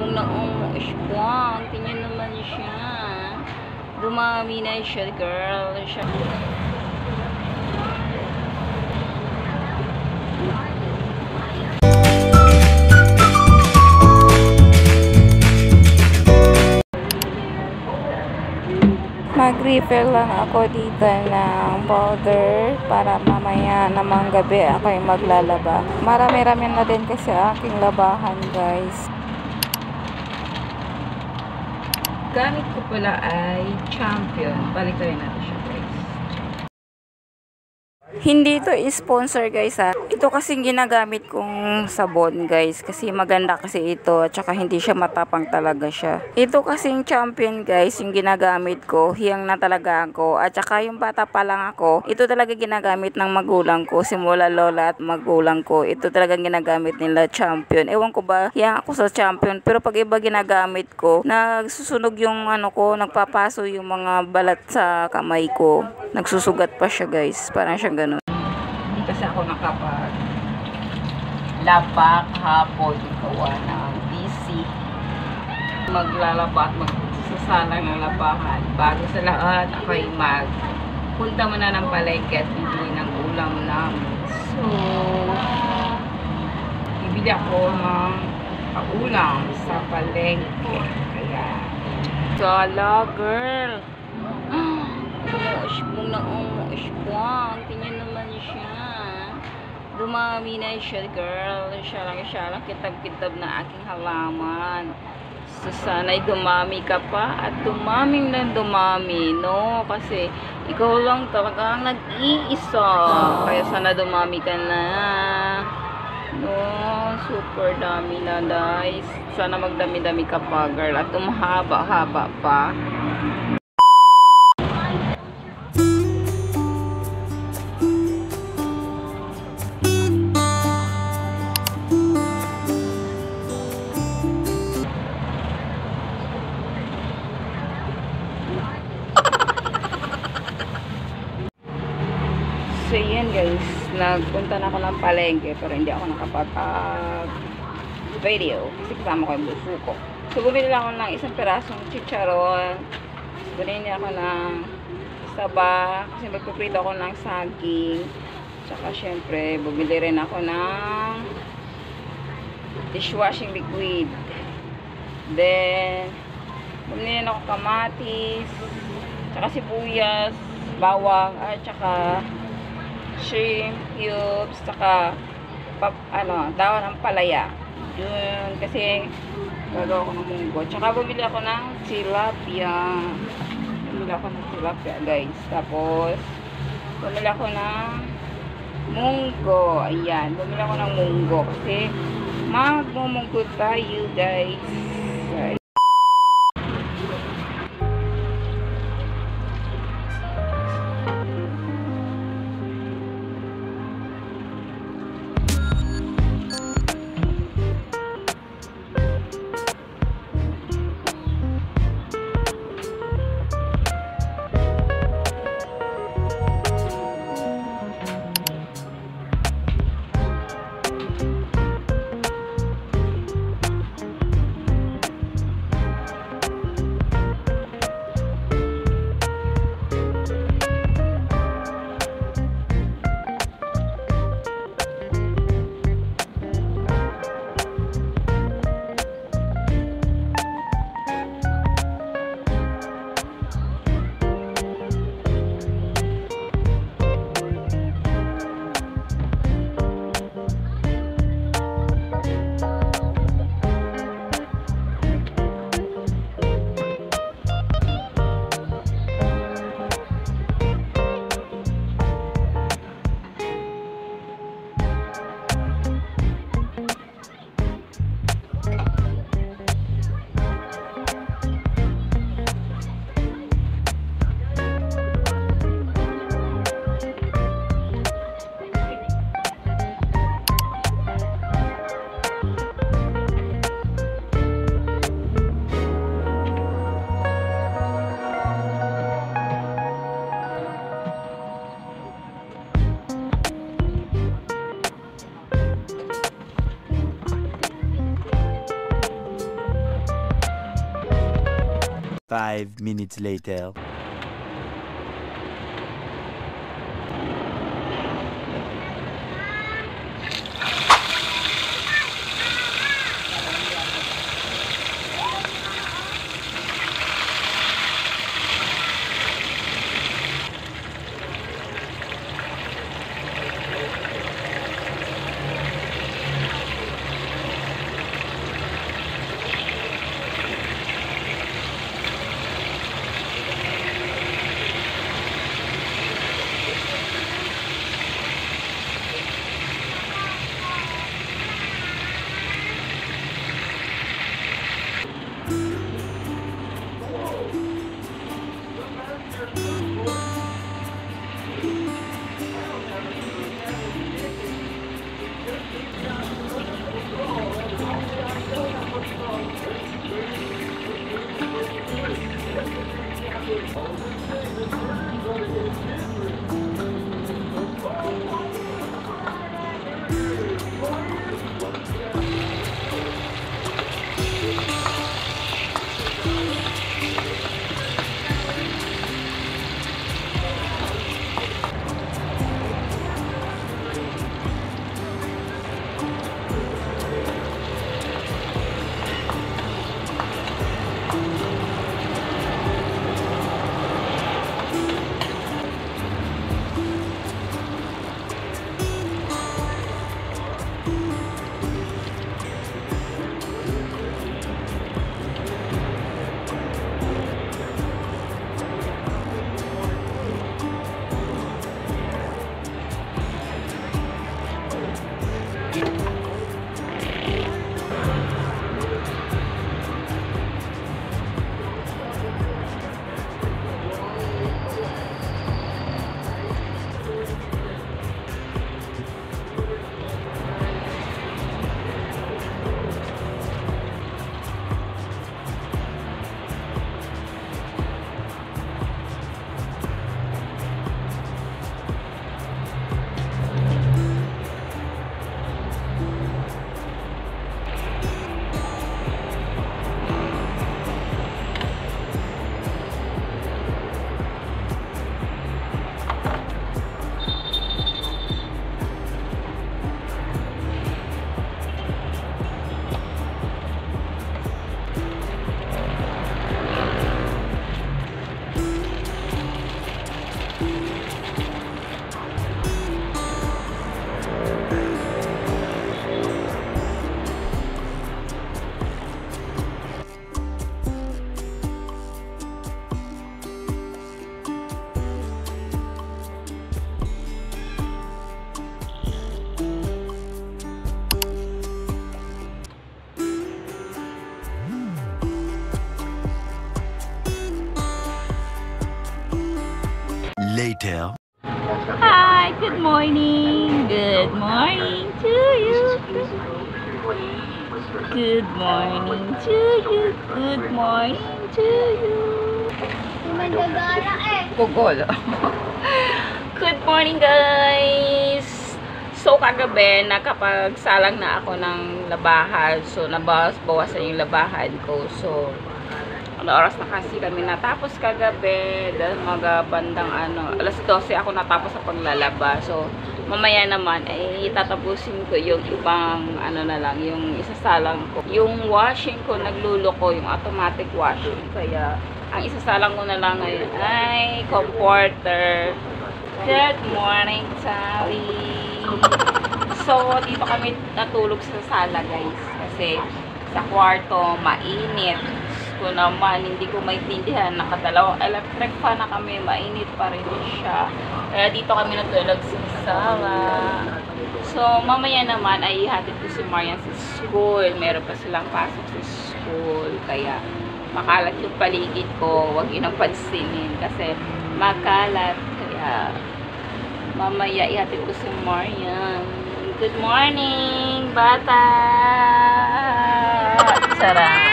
mong naong iskwang. Tingnan naman siya. Dumami na siya, girl. Siya. Mag-refill lang ako dito ng powder para mamaya namang gabi ako ay maglalaba. Marami-rami na din kasi aking labahan, guys. Gamit ko pala ay Champion. Balik na rin natin siya, guys. Hindi ito sponsor, guys, ha. Ito kasing ginagamit kong sabon, guys. Kasi maganda kasi ito. At saka hindi siya matapang talaga siya. Ito kasing Champion, guys, yung ginagamit ko. Hiyang na talaga ako. At saka yung bata pa lang ako, ito talaga ginagamit ng magulang ko. Simula lola at magulang ko. Ito talaga ginagamit nila, Champion. Ewan ko ba, hiyang ako sa Champion. Pero pag iba ginagamit ko, nagsusunog yung ano ko, nagpapaso yung mga balat sa kamay ko. Nagsusugat pa siya, guys. Parang siyang ganun. Hindi kasi ako nakapag-labak hapon. Gawa ng busy. Maglalaba at magsasalang ng labahan. Bago sa lahat, ako ay magpunta muna ng palengke at bibili ng ulam namin. So, bibili ako ng ulam sa palengke. Kaya, sala, girl. Tingnan naman siya. Dumami na siya, girl. Siya lang kitab-kitab na aking halaman. So, sana'y dumami ka pa at dumaming na dumami, no? Kasi ikaw lang talaga ang nag-iisa. Kaya sana dumami ka na. No, super dami na, guys. Sana magdami-dami ka pa, girl. At umahaba-haba pa. So, yan, guys. Nagpunta na ako ng palengke pero hindi ako nakapag-video kasi kasama ko yung buso ko. So, bumili lang ako ng isang perasong chicharon. Bumili ako ng saba kasi magpuprito ako ng saging. Tsaka, syempre, bumili rin ako ng dishwashing liquid. Then, bumili rin ako kamatis, tsaka sibuyas, bawang, at tsaka shrimp cubes, saka daon ng palaya. Yun, kasi gagawa ko ng munggo. Tsaka bumili ako ng tilapia. Guys. Tapos bumili ako ng munggo. Ayan, bumili ako ng munggo kasi magmumunggo tayo, guys. 5 minutes later. Later. Hi, good morning. Good morning to you. Good morning to you. Good morning to you. Gugol. Good morning, guys. So, kagabi, nakapagsalang na ako ng labahan. So, nabawas-bawasan yung labahan ko. So, oras na kasi kami natapos kagabi dahil bandang alas 12 ako natapos sa paglalaba. So mamaya naman ay tatapusin ko yung ibang na lang, yung isasalang ko. Yung washing ko nagluluko, yung automatic washing. Kaya ang isasalang ko na lang ngayon ay comforter. Good morning, Sally. So dito kami natulog sa sala, guys, kasi sa kwarto mainit. Ko naman, hindi ko maintindihan, nakadalawang electric fan na kami, mainit pa rin siya. Kaya dito kami natulog sa sala. So, mamaya naman ay ihatid ko si Marian sa school. Meron pa silang pasok sa school. Kaya, makalat yung paligid ko. Huwag yun ang pansinin kasi makalat. Kaya, mamaya ihatid ko si Marian. Good morning, bata! Sarap!